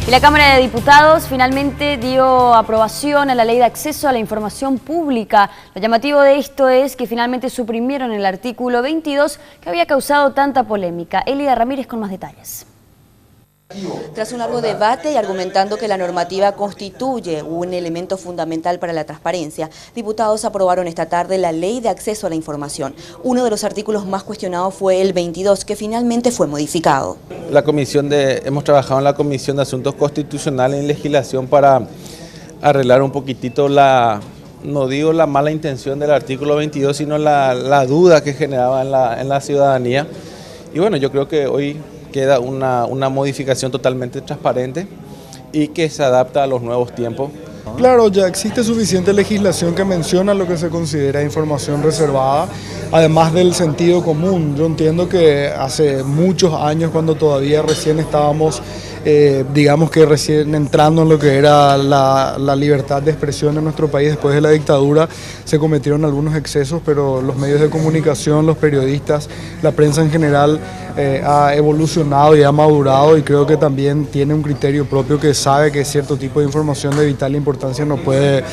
Y la Cámara de Diputados finalmente dio aprobación a la Ley de Acceso a la Información Pública. Lo llamativo de esto es que finalmente suprimieron el artículo 22 que había causado tanta polémica. Elida Ramírez con más detalles. Tras un largo debate y argumentando que la normativa constituye un elemento fundamental para la transparencia, diputados aprobaron esta tarde la Ley de Acceso a la Información. Uno de los artículos más cuestionados fue el 22, que finalmente fue modificado. Hemos trabajado en la Comisión de Asuntos Constitucionales y Legislación para arreglar un poquitito no digo la mala intención del artículo 22, sino la duda que generaba en la ciudadanía. Y bueno, yo creo que hoy queda una modificación totalmente transparente y que se adapta a los nuevos tiempos. Claro, ya existe suficiente legislación que menciona lo que se considera información reservada, además del sentido común. Yo entiendo que hace muchos años, cuando todavía recién estábamos, digamos que recién entrando en lo que era la libertad de expresión en nuestro país después de la dictadura, se cometieron algunos excesos, pero los medios de comunicación, los periodistas, la prensa en general ha evolucionado y ha madurado, y creo que también tiene un criterio propio que sabe que cierto tipo de información de vital importancia no puede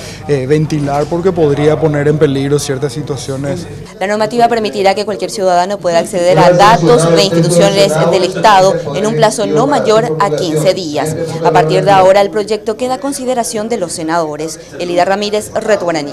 ventilar porque podría poner en peligro ciertas situaciones. La normativa permitirá que cualquier ciudadano pueda acceder a datos de instituciones del Estado en un plazo no mayor a 15 días. A partir de ahora, el proyecto queda a consideración de los senadores. Elida Ramírez, Red Guaraní.